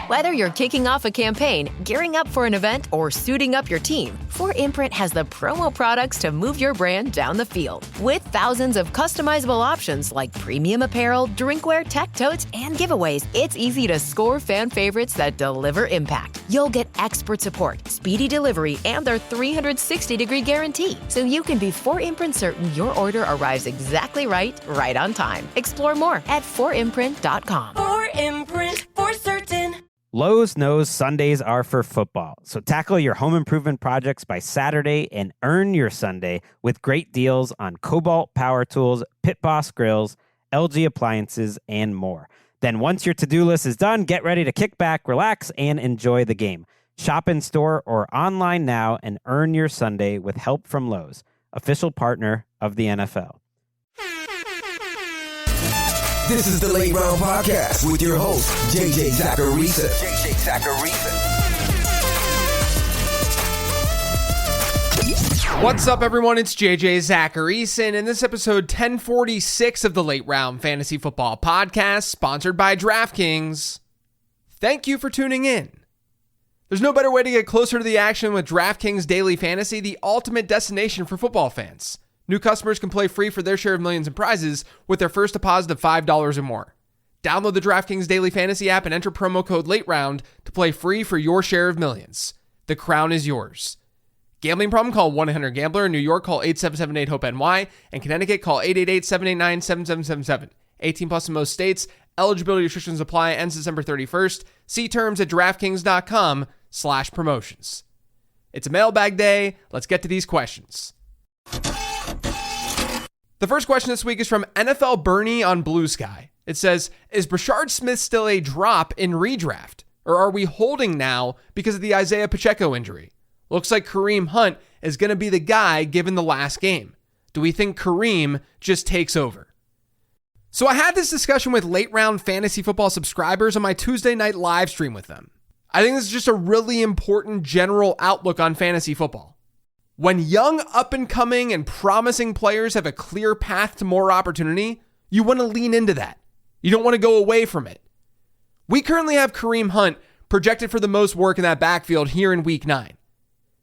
Whether you're kicking off a campaign, gearing up for an event, or suiting up your team, 4imprint has the promo products to move your brand down the field. With thousands of customizable options like premium apparel, drinkware, tech totes, and giveaways, it's easy to score fan favorites that deliver impact. You'll get expert support, speedy delivery, and their 360-degree guarantee, so you can be 4imprint certain your order arrives exactly right on time. Explore more at 4imprint.com. 4imprint, for certain. Lowe's knows Sundays are for football, so tackle your home improvement projects by Saturday and earn your Sunday with great deals on Cobalt power tools, Pit Boss grills, LG appliances, and more. Then once your to-do list is done, get ready to kick back, relax, and enjoy the game. Shop in store or online now and earn your Sunday with help from Lowe's, official partner of the NFL. This is the Late Round Podcast with your host, JJ Zacharisa. What's up, everyone? It's JJ Zacharisa, and in this episode 1046 of the Late Round Fantasy Football Podcast, sponsored by DraftKings. Thank you for tuning in. There's no better way to get closer to the action with DraftKings Daily Fantasy, the ultimate destination for football fans. New customers can play free for their share of millions in prizes with their first deposit of $5 or more. Download the DraftKings Daily Fantasy app and enter promo code LATEROUND to play free for your share of millions. The crown is yours. Gambling problem? Call 1-800-GAMBLER. In New York, call 877-8-HOPE-NY. And Connecticut, call 888-789-7777. 18 plus in most states. Eligibility restrictions apply. Ends December 31st. See terms at DraftKings.com/promotions. It's a mailbag day. Let's get to these questions. The first question this week is from NFL Bernie on Blue Sky. It says, is Brashard Smith still a drop in redraft? Or are we holding now because of the Isaiah Pacheco injury? Looks like Kareem Hunt is going to be the guy given the last game. Do we think Kareem just takes over? So I had this discussion with Late Round Fantasy Football subscribers on my Tuesday night live stream with them. I think this is just a really important general outlook on fantasy football. When young, up-and-coming, and promising players have a clear path to more opportunity, you want to lean into that. You don't want to go away from it. We currently have Kareem Hunt projected for the most work in that backfield here in Week 9.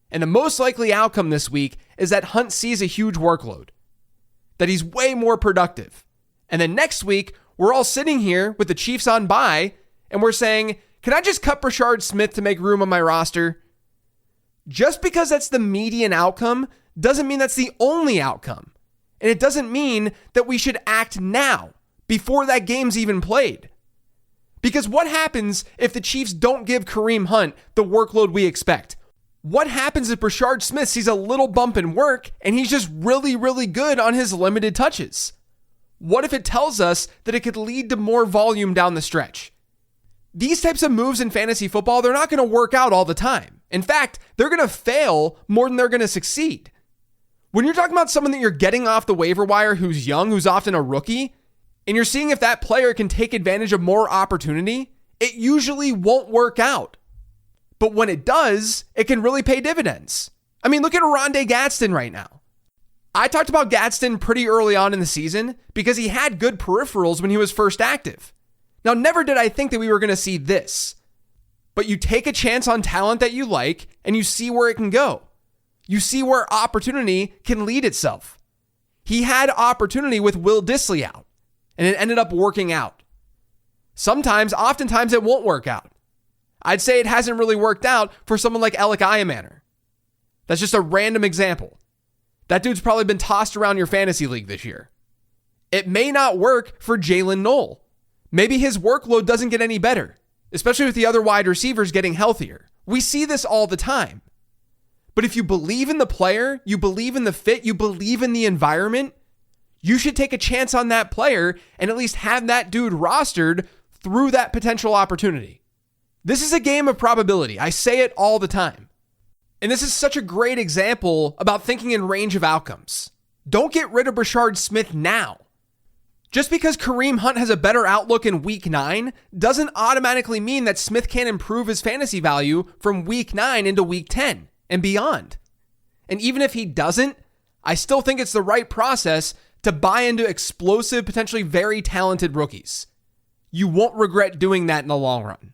And the most likely outcome this week is that Hunt sees a huge workload, that he's way more productive. And then next week, we're all sitting here with the Chiefs on bye, and we're saying, can I just cut Brashard Smith to make room on my roster? Just because that's the median outcome doesn't mean that's the only outcome. And it doesn't mean that we should act now, before that game's even played. Because what happens if the Chiefs don't give Kareem Hunt the workload we expect? What happens if Brashard Smith sees a little bump in work and he's just really, really good on his limited touches? What if it tells us that it could lead to more volume down the stretch? These types of moves in fantasy football, they're not going to work out all the time. In fact, they're going to fail more than they're going to succeed. When you're talking about someone that you're getting off the waiver wire who's young, who's often a rookie, and you're seeing if that player can take advantage of more opportunity, it usually won't work out. But when it does, it can really pay dividends. I mean, look at Oronde Gadsden right now. I talked about Gadsden pretty early on in the season because he had good peripherals when he was first active. Now, never did I think that we were going to see this. But you take a chance on talent that you like, and you see where it can go. You see where opportunity can lead itself. He had opportunity with Will Dissly out, and it ended up working out. Oftentimes it won't work out. I'd say it hasn't really worked out for someone like Alec Iamaner. That's just a random example. That dude's probably been tossed around your fantasy league this year. It may not work for Jalen Knoll. Maybe his workload doesn't get any better, especially with the other wide receivers getting healthier. We see this all the time. But if you believe in the player, you believe in the fit, you believe in the environment, you should take a chance on that player and at least have that dude rostered through that potential opportunity. This is a game of probability. I say it all the time. And this is such a great example about thinking in range of outcomes. Don't get rid of Brashard Smith now. Just because Kareem Hunt has a better outlook in Week 9 doesn't automatically mean that Smith can't improve his fantasy value from Week 9 into Week 10 and beyond. And even if he doesn't, I still think it's the right process to buy into explosive, potentially very talented rookies. You won't regret doing that in the long run.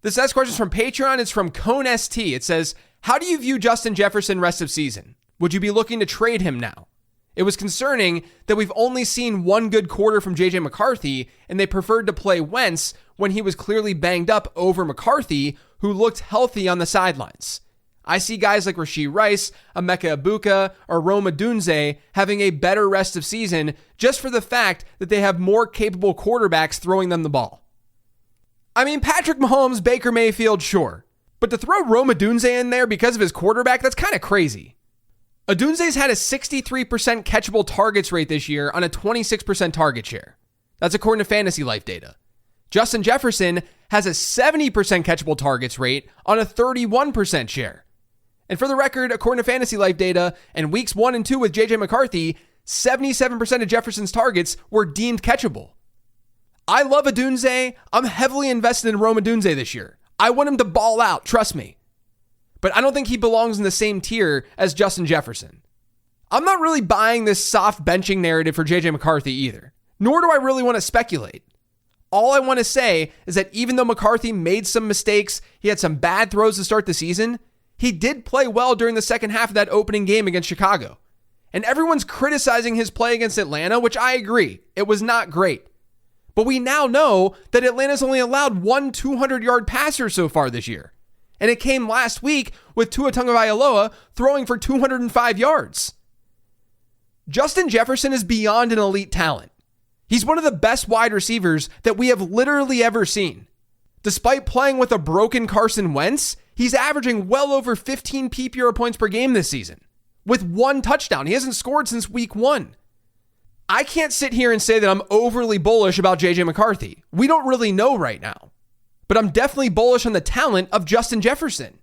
This next question is from Patreon. It's from Cone ST. It says, how do you view Justin Jefferson rest of season? Would you be looking to trade him now? It was concerning that we've only seen one good quarter from JJ McCarthy, and they preferred to play Wentz when he was clearly banged up over McCarthy, who looked healthy on the sidelines. I see guys like Rashee Rice, Emeka Egbuka, or Rome Odunze having a better rest of season just for the fact that they have more capable quarterbacks throwing them the ball. I mean, Patrick Mahomes, Baker Mayfield, sure. But to throw Rome Odunze in there because of his quarterback, that's kind of crazy. Odunze's had a 63% catchable targets rate this year on a 26% target share. That's according to Fantasy Life data. Justin Jefferson has a 70% catchable targets rate on a 31% share. And for the record, according to Fantasy Life data, in weeks 1 and 2 with JJ McCarthy, 77% of Jefferson's targets were deemed catchable. I love Odunze. I'm heavily invested in Rome Odunze this year. I want him to ball out, trust me. But I don't think he belongs in the same tier as Justin Jefferson. I'm not really buying this soft benching narrative for JJ McCarthy either, nor do I really want to speculate. All I want to say is that even though McCarthy made some mistakes, he had some bad throws to start the season, he did play well during the second half of that opening game against Chicago. And everyone's criticizing his play against Atlanta, which I agree. It was not great. But we now know that Atlanta's only allowed one 200-yard passer so far this year. And it came last week with Tua Tagovailoa throwing for 205 yards. Justin Jefferson is beyond an elite talent. He's one of the best wide receivers that we have literally ever seen. Despite playing with a broken Carson Wentz, he's averaging well over 15 PPR points per game this season, with one touchdown. He hasn't scored since week 1. I can't sit here and say that I'm overly bullish about JJ McCarthy. We don't really know right now. But I'm definitely bullish on the talent of Justin Jefferson.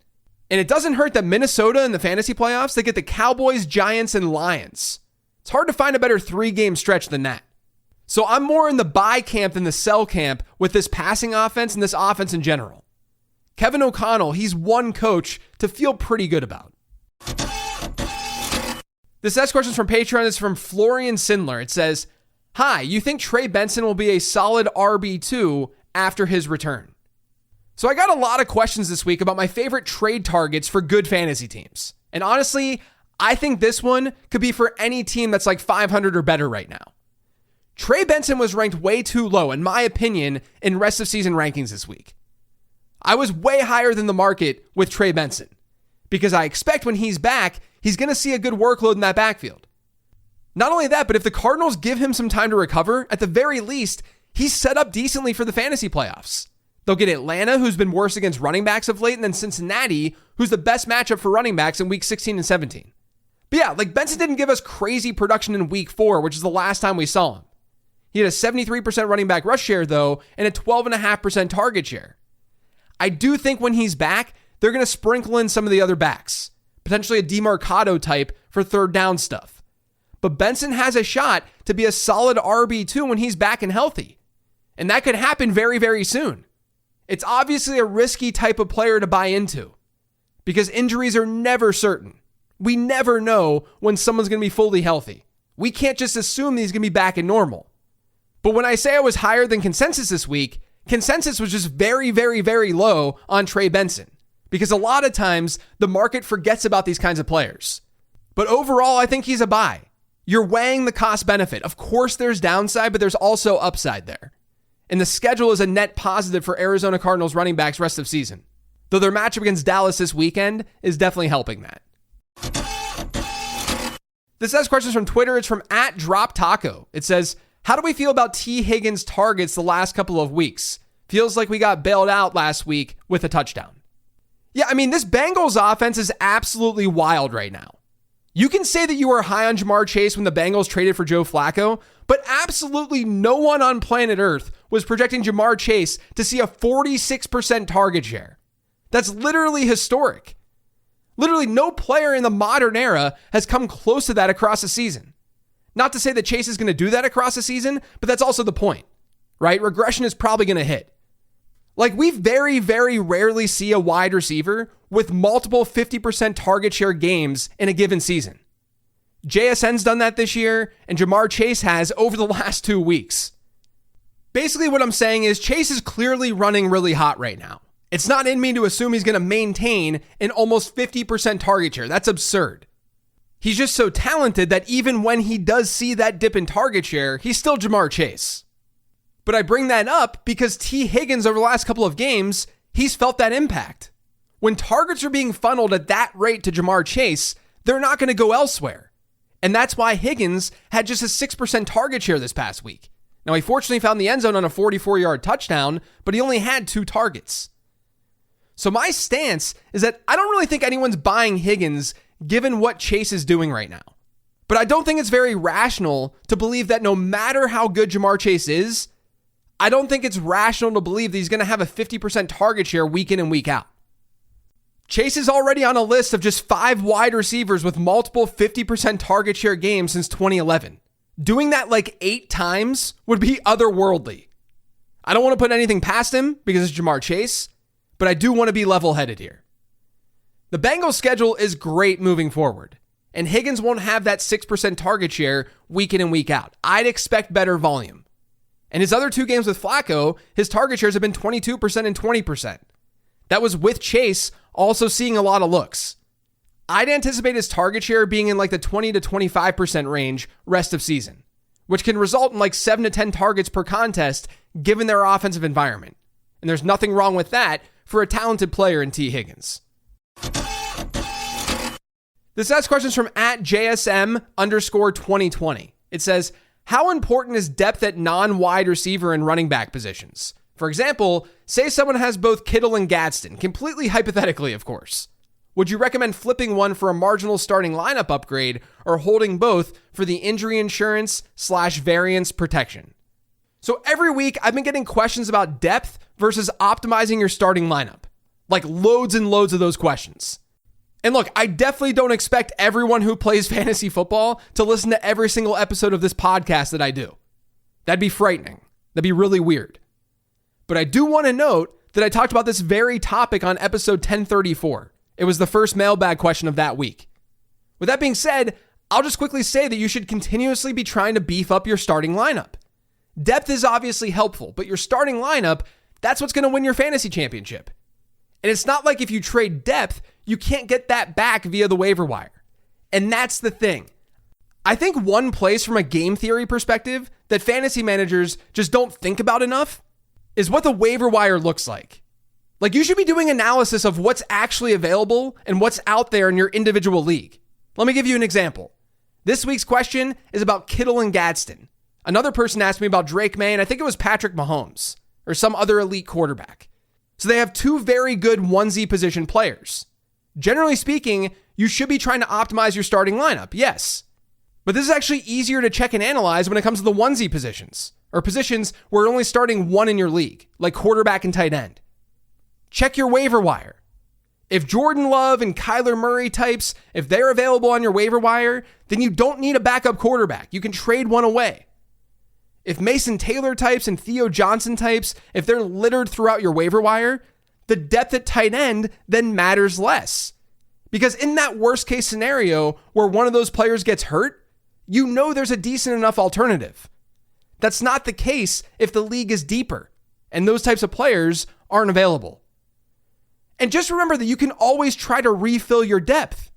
And it doesn't hurt that Minnesota in the fantasy playoffs, they get the Cowboys, Giants, and Lions. It's hard to find a better 3-game stretch than that. So I'm more in the buy camp than the sell camp with this passing offense and this offense in general. Kevin O'Connell, he's one coach to feel pretty good about. This next question is from Patreon. It's from Florian Sindler. It says, hi, you think Trey Benson will be a solid RB2 after his return? So I got a lot of questions this week about my favorite trade targets for good fantasy teams. And honestly, I think this one could be for any team that's like 500 or better right now. Trey Benson was ranked way too low, in my opinion, in rest of season rankings this week. I was way higher than the market with Trey Benson because I expect when he's back, he's going to see a good workload in that backfield. Not only that, but if the Cardinals give him some time to recover, at the very least, he's set up decently for the fantasy playoffs. They'll get Atlanta, who's been worse against running backs of late, and then Cincinnati, who's the best matchup for running backs in week 16 and 17. But yeah, like Benson didn't give us crazy production in week 4, which is the last time we saw him. He had a 73% running back rush share, though, and a 12.5% target share. I do think when he's back, they're going to sprinkle in some of the other backs, potentially a DeMarcado type for third down stuff. But Benson has a shot to be a solid RB2 when he's back and healthy. And that could happen very, very soon. It's obviously a risky type of player to buy into because injuries are never certain. We never know when someone's going to be fully healthy. We can't just assume he's going to be back in normal. But when I say I was higher than consensus this week, consensus was just very, very, very low on Trey Benson because a lot of times the market forgets about these kinds of players. But overall, I think he's a buy. You're weighing the cost benefit. Of course, there's downside, but there's also upside there. And the schedule is a net positive for Arizona Cardinals running backs rest of season, though their matchup against Dallas this weekend is definitely helping that. This next question is from Twitter. It's from @DropTaco. It says, how do we feel about T. Higgins' targets the last couple of weeks? Feels like we got bailed out last week with a touchdown. Yeah, I mean, this Bengals offense is absolutely wild right now. You can say that you were high on Jamar Chase when the Bengals traded for Joe Flacco, but absolutely no one on planet Earth was projecting Jamar Chase to see a 46% target share. That's literally historic. Literally no player in the modern era has come close to that across a season. Not to say that Chase is going to do that across a season, but that's also the point, right? Regression is probably going to hit. Like we very, very rarely see a wide receiver with multiple 50% target share games in a given season. JSN's done that this year, and Jamar Chase has over the last 2 weeks. Basically what I'm saying is Chase is clearly running really hot right now. It's not in me to assume he's going to maintain an almost 50% target share. That's absurd. He's just so talented that even when he does see that dip in target share, he's still Jamar Chase. But I bring that up because T. Higgins over the last couple of games, he's felt that impact. When targets are being funneled at that rate to Jamar Chase, they're not going to go elsewhere. And that's why Higgins had just a 6% target share this past week. Now, he fortunately found the end zone on a 44-yard touchdown, but he only had 2 targets. So my stance is that I don't really think anyone's buying Higgins given what Chase is doing right now. But I don't think it's very rational to believe that no matter how good Jamar Chase is, I don't think it's rational to believe that he's going to have a 50% target share week in and week out. Chase is already on a list of just 5 wide receivers with multiple 50% target share games since 2011. Doing that like 8 times would be otherworldly. I don't want to put anything past him because it's Jamar Chase, but I do want to be level-headed here. The Bengals schedule is great moving forward, and Higgins won't have that 6% target share week in and week out. I'd expect better volume. And his other 2 games with Flacco, his target shares have been 22% and 20%. That was with Chase also seeing a lot of looks. I'd anticipate his target share being in like the 20 to 25% range rest of season, which can result in like 7 to 10 targets per contest given their offensive environment. And there's nothing wrong with that for a talented player in T. Higgins. This next question is from @JSM_2020. It says, how important is depth at non-wide receiver and running back positions? For example, say someone has both Kittle and Gadsden, completely hypothetically, of course. Would you recommend flipping one for a marginal starting lineup upgrade or holding both for the injury insurance / variance protection? So every week I've been getting questions about depth versus optimizing your starting lineup. Like loads and loads of those questions. And look, I definitely don't expect everyone who plays fantasy football to listen to every single episode of this podcast that I do. That'd be frightening. That'd be really weird. But I do want to note that I talked about this very topic on episode 1034. It was the first mailbag question of that week. With that being said, I'll just quickly say that you should continuously be trying to beef up your starting lineup. Depth is obviously helpful, but your starting lineup, that's what's going to win your fantasy championship. And it's not like if you trade depth, you can't get that back via the waiver wire. And that's the thing. I think one place from a game theory perspective that fantasy managers just don't think about enough is what the waiver wire looks like. Like you should be doing analysis of what's actually available and what's out there in your individual league. Let me give you an example. This week's question is about Kittle and Gadsden. Another person asked me about Drake May, and I think it was Patrick Mahomes or some other elite quarterback. So they have 2 very good onesie position players. Generally speaking, you should be trying to optimize your starting lineup, yes. But this is actually easier to check and analyze when it comes to the onesie positions, or positions where you're only starting 1 in your league, like quarterback and tight end. Check your waiver wire. If Jordan Love and Kyler Murray types, if they're available on your waiver wire, then you don't need a backup quarterback. You can trade one away. If Mason Taylor types and Theo Johnson types, if they're littered throughout your waiver wire, the depth at tight end then matters less. Because in that worst case scenario where one of those players gets hurt, you know there's a decent enough alternative. That's not the case if the league is deeper and those types of players aren't available. And just remember that you can always try to refill your depth.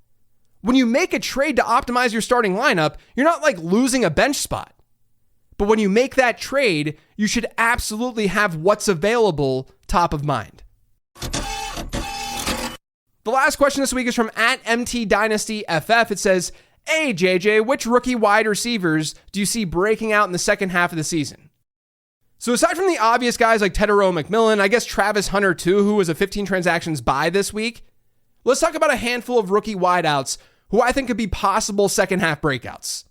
When you make a trade to optimize your starting lineup, you're not like losing a bench spot. But when you make that trade, you should absolutely have what's available top of mind. The last question this week is from @MTDynastyFF. It says, hey, JJ, which rookie wide receivers do you see breaking out in the second half of the season? So aside from the obvious guys like Tedero McMillan, I guess Travis Hunter too, who was a 15 transactions buy this week, let's talk about a handful of rookie wideouts who I think could be possible second half breakouts.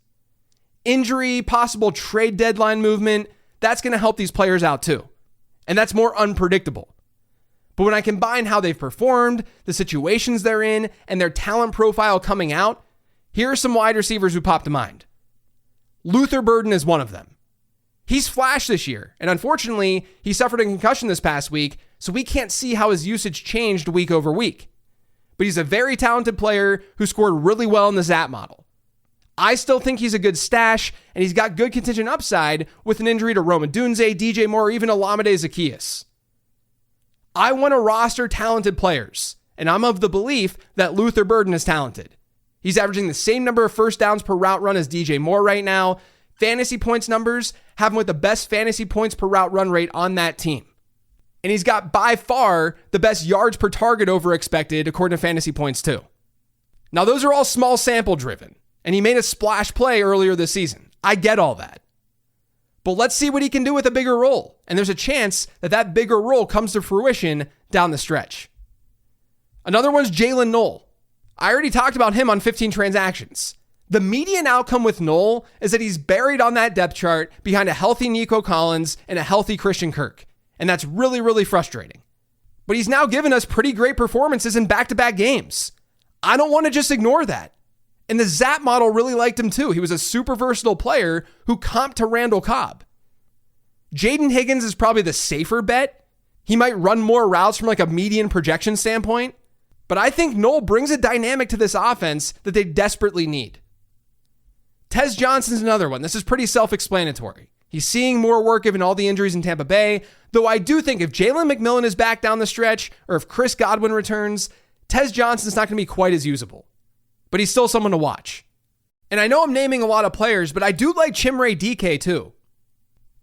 Injury, possible trade deadline movement, that's going to help these players out too. And that's more unpredictable. But when I combine how they've performed, the situations they're in, and their talent profile coming out, here are some wide receivers who pop to mind. Luther Burden is one of them. He's flashed this year, and unfortunately, he suffered a concussion this past week, so we can't see how his usage changed week over week. But he's a very talented player who scored really well in the ZAP model. I still think he's a good stash, and he's got good contingent upside with an injury to Rome Odunze, DJ Moore, or even Olamide Zaccheaus. I want to roster talented players, and I'm of the belief that Luther Burden is talented. He's averaging the same number of first downs per route run as DJ Moore right now. Fantasy points numbers have him with the best fantasy points per route run rate on that team. And he's got by far the best yards per target over expected according to fantasy points too. Now those are all small sample driven, and he made a splash play earlier this season. I get all that. But let's see what he can do with a bigger role. And there's a chance that that bigger role comes to fruition down the stretch. Another one's Jalen Knoll. I already talked about him on 15 transactions. The median outcome with Knoll is that he's buried on that depth chart behind a healthy Nico Collins and a healthy Christian Kirk. And that's really, really frustrating. But he's now given us pretty great performances in back-to-back games. I don't want to just ignore that. And the Zap model really liked him too. He was a super versatile player who comped to Randall Cobb. Jaden Higgins is probably the safer bet. He might run more routes from like a median projection standpoint. But I think Knoll brings a dynamic to this offense that they desperately need. Tez Johnson's another one. This is pretty self-explanatory. He's seeing more work given all the injuries in Tampa Bay, though I do think if Jalen McMillan is back down the stretch or if Chris Godwin returns, Tez Johnson's not going to be quite as usable. But he's still someone to watch. And I know I'm naming a lot of players, but I do like Chimere DK too.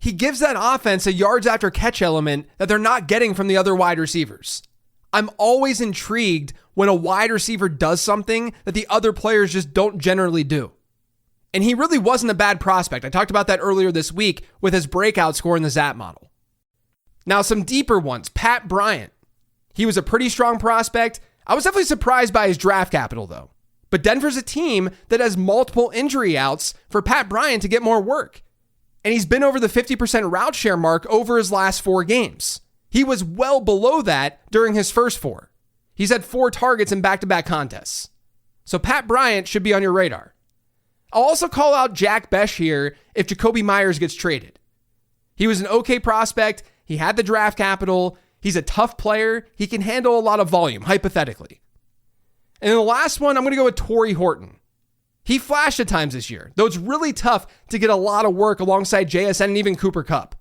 He gives that offense a yards after catch element that they're not getting from the other wide receivers. I'm always intrigued when a wide receiver does something that the other players just don't generally do. And he really wasn't a bad prospect. I talked about that earlier this week with his breakout score in the Zap model. Now, some deeper ones. Pat Bryant. He was a pretty strong prospect. I was definitely surprised by his draft capital, though. But Denver's a team that has multiple injury outs for Pat Bryant to get more work. And he's been over the 50% route share mark over his last 4 games. He was well below that during his first 4. He's had 4 targets in back-to-back contests. So Pat Bryant should be on your radar. I'll also call out Jack Besh here if Jacoby Myers gets traded. He was an okay prospect. He had the draft capital. He's a tough player. He can handle a lot of volume, hypothetically. And then the last one, I'm going to go with Torrey Horton. He flashed at times this year, though it's really tough to get a lot of work alongside JSN and even Cooper Kupp.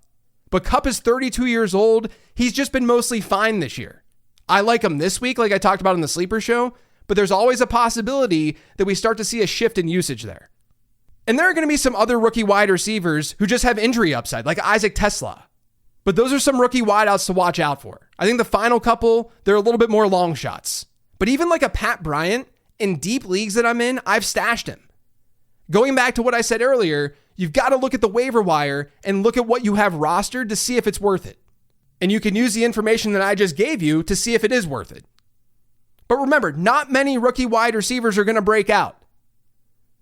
But Kupp is 32 years old. He's just been mostly fine this year. I like him this week, like I talked about in the Sleeper Show, but there's always a possibility that we start to see a shift in usage there. And there are going to be some other rookie wide receivers who just have injury upside, like Isaac Tesla. But those are some rookie wideouts to watch out for. I think the final couple, they're a little bit more long shots. But even like a Pat Bryant, in deep leagues that I'm in, I've stashed him. Going back to what I said earlier, you've got to look at the waiver wire and look at what you have rostered to see if it's worth it. And you can use the information that I just gave you to see if it is worth it. But remember, not many rookie wide receivers are going to break out,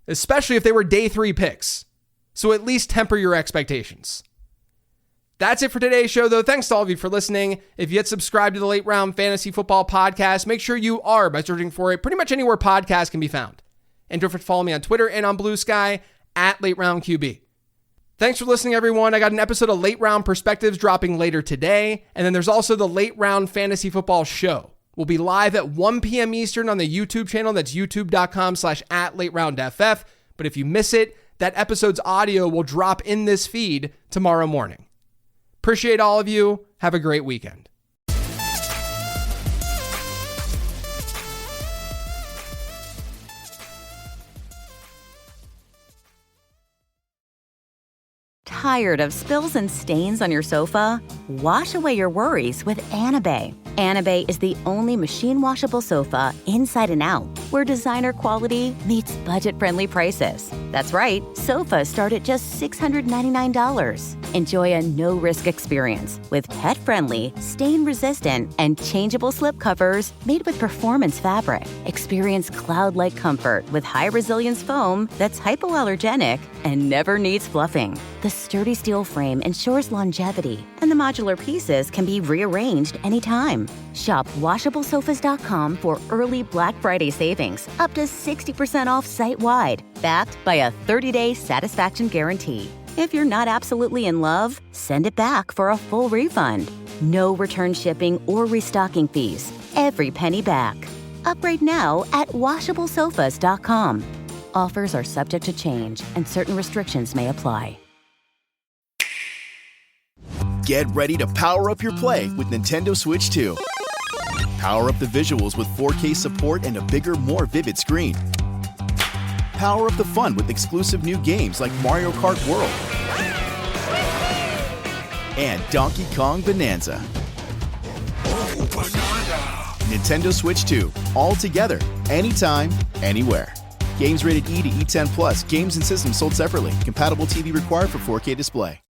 especially if they were day 3 picks. So at least temper your expectations. That's it for today's show, though. Thanks to all of you for listening. If you yet subscribe to the Late Round Fantasy Football Podcast, make sure you are by searching for it pretty much anywhere podcasts can be found. And don't forget to follow me on Twitter and on Blue Sky at Late Round QB. Thanks for listening, everyone. I got an episode of Late Round Perspectives dropping later today. And then there's also the Late Round Fantasy Football Show. We'll be live at 1 p.m. Eastern on the YouTube channel. That's youtube.com/@LateRoundFF. But if you miss it, that episode's audio will drop in this feed tomorrow morning. Appreciate all of you. Have a great weekend. Tired of spills and stains on your sofa? Wash away your worries with Anabay. Anabay is the only machine washable sofa inside and out, where designer quality meets budget-friendly prices. That's right, sofas start at just $699. Enjoy a no-risk experience with pet-friendly, stain-resistant, and changeable slip covers made with performance fabric. Experience cloud-like comfort with high-resilience foam that's hypoallergenic and never needs fluffing. The sturdy steel frame ensures longevity, and the modular pieces can be rearranged anytime. Shop WashableSofas.com for early Black Friday savings, up to 60% off site-wide, backed by a 30-day satisfaction guarantee. If you're not absolutely in love, send it back for a full refund. No return shipping or restocking fees. Every penny back. Upgrade now at WashableSofas.com. Offers are subject to change, and certain restrictions may apply. Get ready to power up your play with Nintendo Switch 2. Power up the visuals with 4K support and a bigger, more vivid screen. Power up the fun with exclusive new games like Mario Kart World and Donkey Kong Bonanza. Nintendo Switch 2, all together, anytime, anywhere. Games rated E to E10+. Games and systems sold separately. Compatible TV required for 4K display.